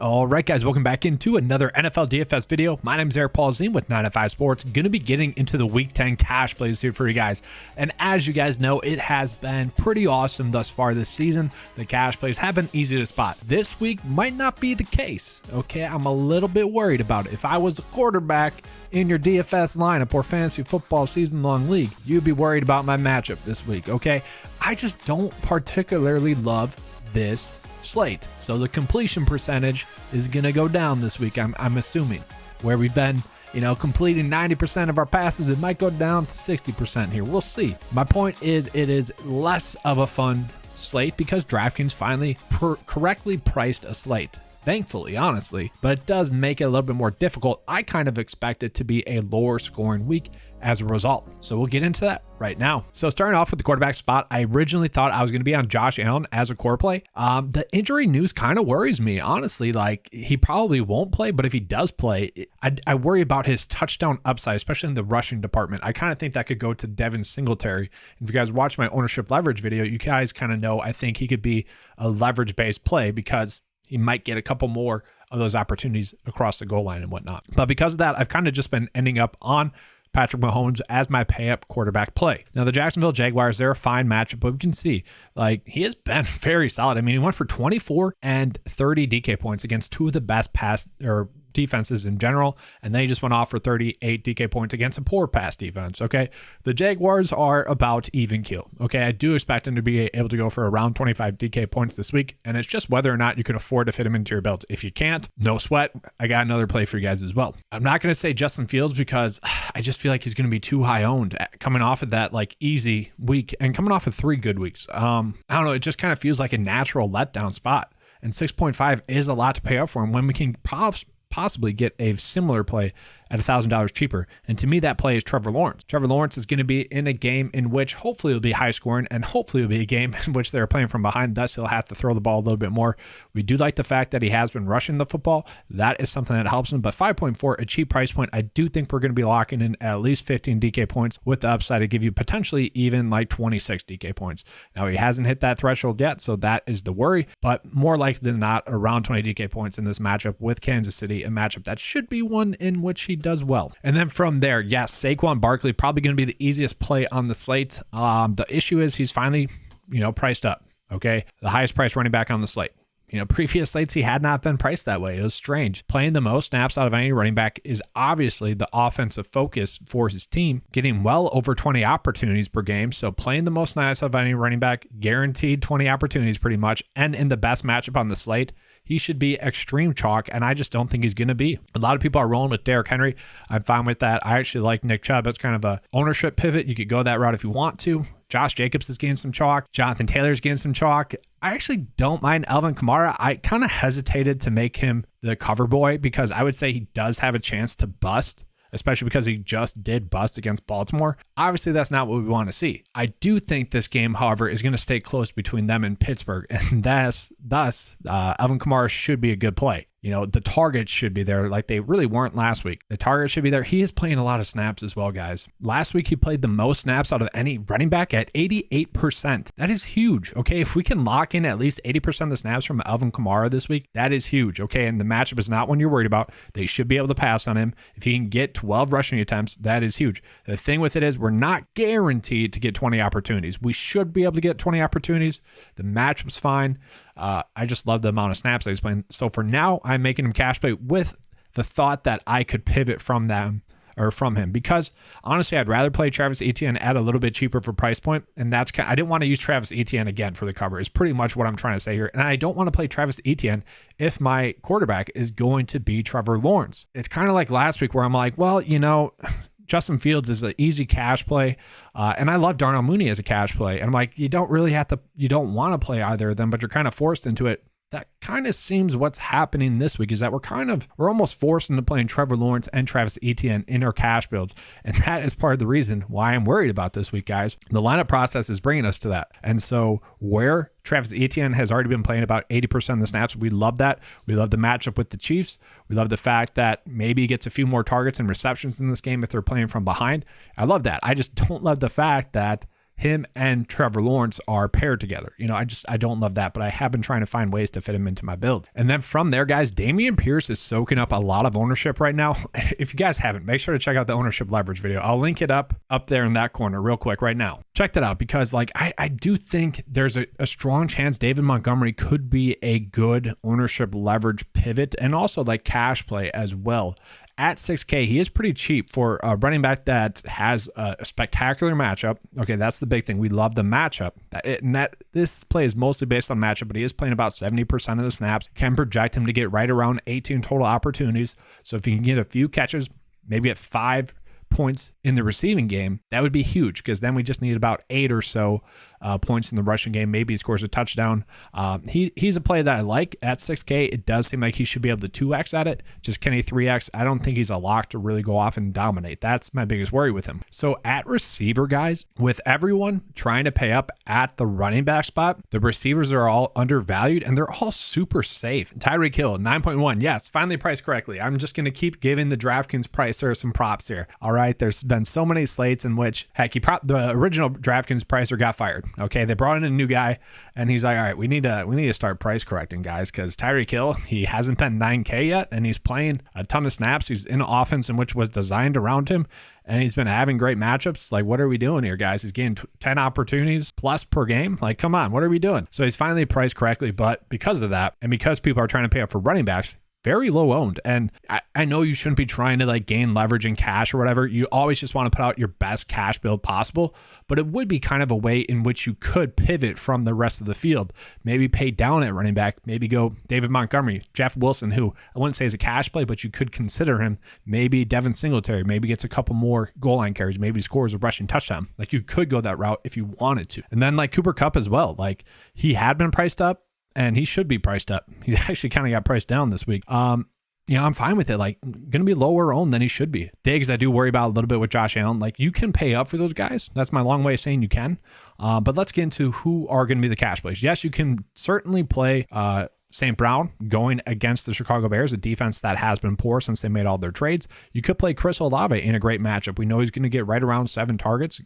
All right, guys, welcome back into another NFL DFS video. My name is Polzin with 905 Sports. Going to be getting into the Week 10 cash plays here for you guys. And as you guys know, it has been pretty awesome thus far this season. The cash plays have been easy to spot. This week might not be the case. Okay, I'm a little bit worried about it. If I was a quarterback in your DFS lineup or fantasy football season-long league, you'd be worried about my matchup this week, okay? I just don't particularly love this slate. So the completion percentage is going to go down this week, I'm assuming. Where we've been, completing 90% of our passes, it might go down to 60% here. We'll see. My point is it is less of a fun slate because DraftKings finally correctly priced a slate. Thankfully, honestly, but it does make it a little bit more difficult. I kind of expect it to be a lower scoring week as a result. So we'll get into that right now. So starting off with the quarterback spot, I originally thought I was going to be on Josh Allen as a core play. The injury news kind of worries me, honestly. Like, he probably won't play, but if he does play, I worry about his touchdown upside, especially in the rushing department. I kind of think that could go to Devin Singletary. If you guys watch my ownership leverage video, you guys kind of know I think he could be a leverage-based play because he might get a couple more of those opportunities across the goal line and whatnot. But because of that, I've kind of just been ending up on Patrick Mahomes as my pay-up quarterback play. Now, the Jacksonville Jaguars, they're a fine matchup, but we can see, he has been very solid. I mean, he went for 24 and 30 DK points against two of the best defenses in general, and then he just went off for 38 DK points against a poor pass defense, okay? The Jaguars are about even keel, okay? I do expect him to be able to go for around 25 DK points this week, and it's just whether or not you can afford to fit him into your build. If you can't, no sweat. I got another play for you guys as well. I'm not going to say Justin Fields because I just feel like he's going to be too high owned coming off of that easy week and coming off of 3 good weeks. I don't know. It just kind of feels like a natural letdown spot, and 6.5 is a lot to pay up for him when we can possibly get a similar play at $1,000 cheaper. And to me, that play is Trevor Lawrence. Trevor Lawrence is going to be in a game in which hopefully it'll be high scoring, and hopefully it'll be a game in which they're playing from behind. Thus, he'll have to throw the ball a little bit more. We do like the fact that he has been rushing the football. That is something that helps him. But 5.4, a cheap price point, I do think we're going to be locking in at least 15 DK points with the upside to give you potentially even 26 DK points. Now, he hasn't hit that threshold yet, so that is the worry. But more likely than not, around 20 DK points in this matchup with Kansas City, a matchup that should be one in which he does well. And then from there, yes, Saquon Barkley probably going to be the easiest play on the slate. The issue is he's finally, priced up. Okay, the highest priced running back on the slate. Previous slates he had not been priced that way. It was strange. Playing the most snaps out of any running back is obviously the offensive focus for his team, getting well over 20 opportunities per game. So playing the most snaps out of any running back, guaranteed 20 opportunities pretty much, and in the best matchup on the slate, he should be extreme chalk, and I just don't think he's going to be. A lot of people are rolling with Derrick Henry. I'm fine with that. I actually like Nick Chubb. It's kind of a ownership pivot. You could go that route if you want to. Josh Jacobs is getting some chalk. Jonathan Taylor's getting some chalk. I actually don't mind Alvin Kamara. I kind of hesitated to make him the cover boy because I would say he does have a chance to bust, especially because he just did bust against Baltimore. Obviously, that's not what we want to see. I do think this game, however, is going to stay close between them and Pittsburgh, and thus, Alvin Kamara should be a good play. The targets should be there like they really weren't last week. The targets should be there. He is playing a lot of snaps as well, guys. Last week, he played the most snaps out of any running back at 88%. That is huge, okay? If we can lock in at least 80% of the snaps from Alvin Kamara this week, that is huge, okay? And the matchup is not one you're worried about. They should be able to pass on him. If he can get 12 rushing attempts, that is huge. The thing with it is we're not guaranteed to get 20 opportunities. We should be able to get 20 opportunities. The matchup's fine. I just love the amount of snaps that he's playing. So for now, I'm making him cash play with the thought that I could pivot from him because honestly, I'd rather play Travis Etienne at a little bit cheaper for price point. And I didn't want to use Travis Etienne again for the cover is pretty much what I'm trying to say here. And I don't want to play Travis Etienne if my quarterback is going to be Trevor Lawrence. It's kind of like last week where I'm like, well, Justin Fields is an easy cash play. And I love Darnell Mooney as a cash play. And I'm like, you don't want to play either of them, but you're kind of forced into it. That kind of seems what's happening this week is that we're almost forced into playing Trevor Lawrence and Travis Etienne in our cash builds. And that is part of the reason why I'm worried about this week, guys. The lineup process is bringing us to that. And so where Travis Etienne has already been playing about 80% of the snaps, we love that. We love the matchup with the Chiefs. We love the fact that maybe he gets a few more targets and receptions in this game if they're playing from behind. I love that. I just don't love the fact that him and Trevor Lawrence are paired together. I don't love that, but I have been trying to find ways to fit him into my builds. And then from there, guys, Dameon Pierce is soaking up a lot of ownership right now. If you guys haven't, make sure to check out the ownership leverage video. I'll link it up there in that corner real quick right now. Check that out, because I do think there's a strong chance David Montgomery could be a good ownership leverage pivot and also cash play as well. At 6K, he is pretty cheap for a running back that has a spectacular matchup. Okay, that's the big thing. We love the matchup. This play is mostly based on matchup, but he is playing about 70% of the snaps. Can project him to get right around 18 total opportunities. So if you can get a few catches, maybe at 5 points in the receiving game, that would be huge, because then we just need about 8 or so points in the rushing game. Maybe he scores a touchdown. He's a play that I like at 6K. It does seem like he should be able to 2x at it. Just can he 3x? I don't think he's a lock to really go off and dominate. That's my biggest worry with him. So at receiver, guys, with everyone trying to pay up at the running back spot, the receivers are all undervalued and they're all super safe. Tyreek Hill, 9.1. Yes, finally priced correctly. I'm just going to keep giving the DraftKings pricer some props here. All right, there's been so many slates in which, heck, the original DraftKings pricer got fired. Okay, they brought in a new guy, and he's like, all right, we need to start price correcting, guys, because Tyreek Hill, he hasn't been 9K yet, and he's playing a ton of snaps. He's in an offense in which was designed around him, and he's been having great matchups. What are we doing here, guys? He's getting 10 opportunities plus per game. Come on, what are we doing? So he's finally priced correctly, but because of that, and because people are trying to pay up for running backs, very low owned. And I know you shouldn't be trying to gain leverage in cash or whatever. You always just want to put out your best cash build possible, but it would be kind of a way in which you could pivot from the rest of the field. Maybe pay down at running back, maybe go David Montgomery, Jeff Wilson, who I wouldn't say is a cash play, but you could consider him. Maybe Devin Singletary, maybe gets a couple more goal line carries, maybe scores a rushing touchdown. You could go that route if you wanted to. And then Cooper Kupp as well. He had been priced up, and he should be priced up. He actually kind of got priced down this week. I'm fine with it. Going to be lower owned than he should be. Diggs, I do worry about a little bit with Josh Allen. You can pay up for those guys. That's my long way of saying you can. But let's get into who are going to be the cash plays. Yes, you can certainly play St. Brown going against the Chicago Bears, a defense that has been poor since they made all their trades. You could play Chris Olave in a great matchup. We know he's going to get right around 7 targets.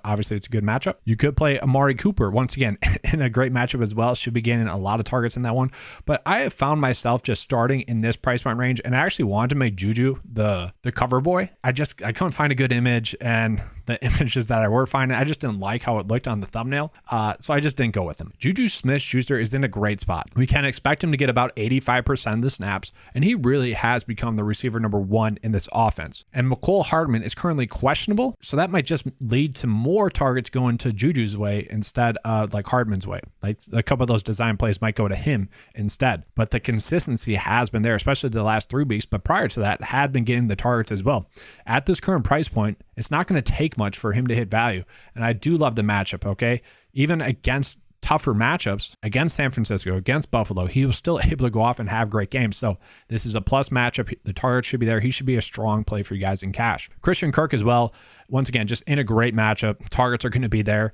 Obviously it's a good matchup. You could play Amari Cooper once again in a great matchup as well. Should be getting a lot of targets in that one. But I have found myself just starting in this price point range, and I actually wanted to make Juju the cover boy. I couldn't find a good image, and the images that I were finding, I just didn't like how it looked on the thumbnail. So I just didn't go with him. Juju Smith-Schuster is in a great spot. We can expect him to get about 85% of the snaps, and he really has become the receiver number 1 in this offense. And McCole Hardman is currently questionable, so that might just lead to more targets going to Juju's way instead of Hardman's way. A couple of those design plays might go to him instead. But the consistency has been there, especially the last 3 weeks, but prior to that, had been getting the targets as well. At this current price point, it's not going to take much for him to hit value. And I do love the matchup, okay? Even against tougher matchups, against San Francisco, against Buffalo, he was still able to go off and have great games. So this is a plus matchup. The target should be there. He should be a strong play for you guys in cash. Christian Kirk as well. Once again, just in a great matchup. Targets are going to be there.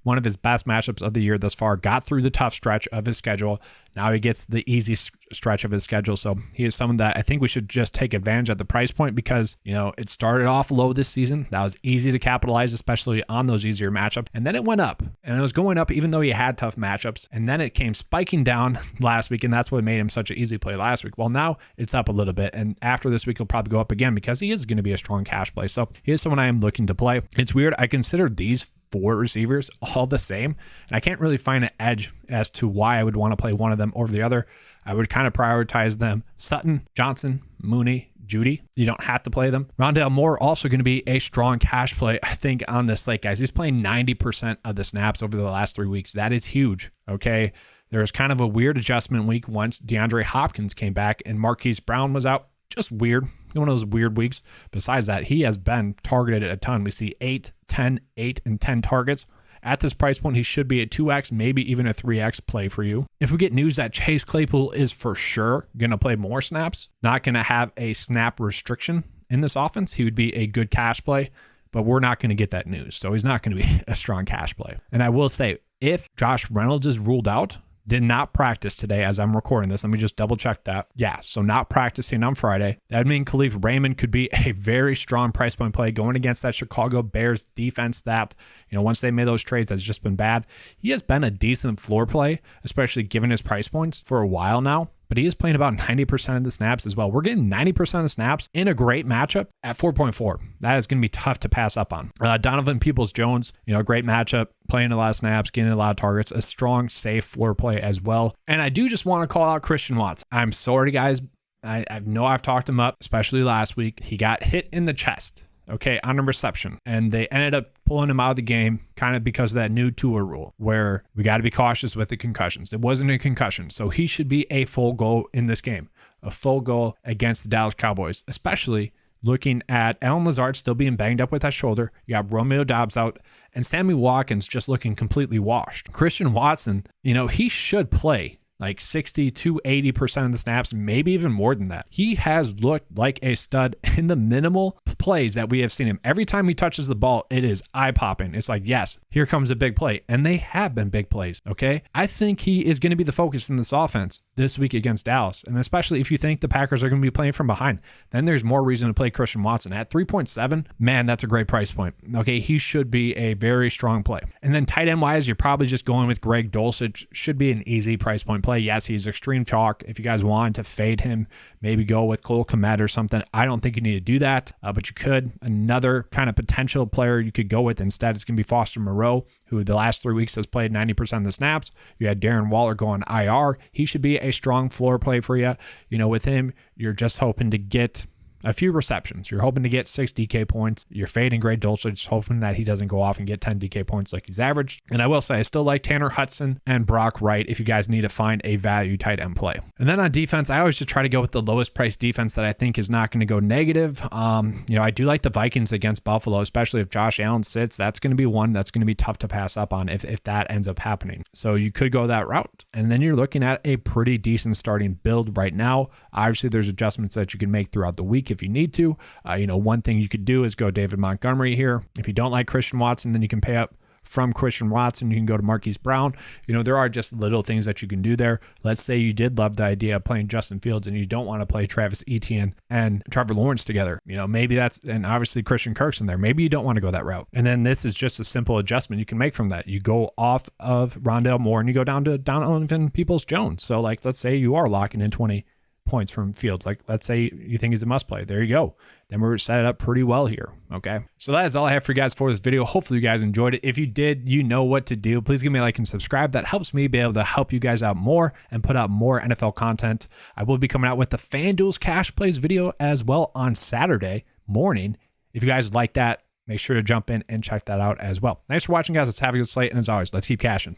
One of his best matchups of the year thus far. Got through the tough stretch of his schedule. Now he gets the easy stretch of his schedule. So he is someone that I think we should just take advantage at the price point, because, it started off low this season. That was easy to capitalize, especially on those easier matchups. And then it went up, and it was going up even though he had tough matchups. And then it came spiking down last week, and that's what made him such an easy play last week. Well, now it's up a little bit, and after this week, he'll probably go up again because he is going to be a strong cash play. So he is someone I am looking to play. It's weird. I consider these 4 receivers all the same, and I can't really find an edge as to why I would want to play one of them over the other. I would kind of prioritize them. Sutton, Johnson, Mooney, Judy. You don't have to play them. Rondale Moore also going to be a strong cash play, I think, on this slate, guys. He's playing 90% of the snaps over the last 3 weeks. That is huge, okay? There was kind of a weird adjustment week once DeAndre Hopkins came back and Marquise Brown was out. Just weird. One of those weird weeks. Besides that, he has been targeted a ton. We see 8, 10, 8, and 10 targets. At this price point, he should be a 2x, maybe even a 3x play for you. If we get news that Chase Claypool is for sure going to play more snaps, not going to have a snap restriction in this offense, he would be a good cash play, but we're not going to get that news. So he's not going to be a strong cash play. And I will say, if Josh Reynolds is ruled out, did not practice today as I'm recording this. Let me just double check that. Yeah, so not practicing on Friday. That would mean Khalif Raymond could be a very strong price point play going against that Chicago Bears defense that, once they made those trades, has just been bad. He has been a decent floor play, especially given his price points for a while now. But he is playing about 90% of the snaps as well. We're getting 90% of the snaps in a great matchup at 4.4. That is going to be tough to pass up on. Donovan Peoples-Jones, great matchup, playing a lot of snaps, getting a lot of targets, a strong, safe floor play as well. And I do just want to call out Christian Watson. I'm sorry, guys. I know I've talked him up, especially last week. He got hit in the chest, on a reception. And they ended up pulling him out of the game kind of because of that new Tua rule where we got to be cautious with the concussions. It wasn't a concussion, so he should be a full goal in this game, a full goal against the Dallas Cowboys, especially looking at Allen Lazard still being banged up with that shoulder. You got Romeo Doubs out and Sammy Watkins just looking completely washed. Christian Watson, he should play like 60 to 80% of the snaps, maybe even more than that. He has looked like a stud in the minimal plays that we have seen him. Every time he touches the ball, it is eye-popping. It's like, yes, here comes a big play. And they have been big plays, okay? I think he is going to be the focus in this offense this week against Dallas. And especially if you think the Packers are going to be playing from behind, then there's more reason to play Christian Watson. At 3.7, man, that's a great price point. Okay, he should be a very strong play. And then tight end-wise, you're probably just going with Greg Dulcich. Should be an easy price point play. Yes, he's extreme chalk. If you guys want to fade him, maybe go with Cole Kmet or something. I don't think you need to do that, but you could. Another kind of potential player you could go with instead is going to be Foster Moreau, who the last 3 weeks has played 90% of the snaps. You had Darren Waller go on IR. He should be a strong floor play for you. With him, you're just hoping to get a few receptions. You're hoping to get 6 DK points. You're fading Greg Dulcich, hoping that he doesn't go off and get 10 DK points like he's averaged. And I will say, I still like Tanner Hudson and Brock Wright if you guys need to find a value tight end play. And then on defense, I always just try to go with the lowest price defense that I think is not going to go negative. I do like the Vikings against Buffalo, especially if Josh Allen sits. That's going to be one that's going to be tough to pass up on if that ends up happening. So you could go that route. And then you're looking at a pretty decent starting build right now. Obviously, there's adjustments that you can make throughout the week if you need to. One thing you could do is go David Montgomery here. If you don't like Christian Watson, then you can pay up from Christian Watson. You can go to Marquise Brown. There are just little things that you can do there. Let's say you did love the idea of playing Justin Fields and you don't want to play Travis Etienne and Trevor Lawrence together. Maybe and obviously Christian Kirk's in there. Maybe you don't want to go that route. And then this is just a simple adjustment you can make from that. You go off of Rondale Moore and you go down to Donovan Peoples-Jones. So let's say you are locking in 20 points from Fields. Let's say you think he's a must play. There you go. Then we're set up pretty well here. Okay. So that is all I have for you guys for this video. Hopefully you guys enjoyed it. If you did, you know what to do. Please give me a like and subscribe. That helps me be able to help you guys out more and put out more NFL content. I will be coming out with the FanDuel's Cash Plays video as well on Saturday morning. If you guys like that, make sure to jump in and check that out as well. Thanks for watching, guys. Let's have a good slate. And as always, let's keep cashing.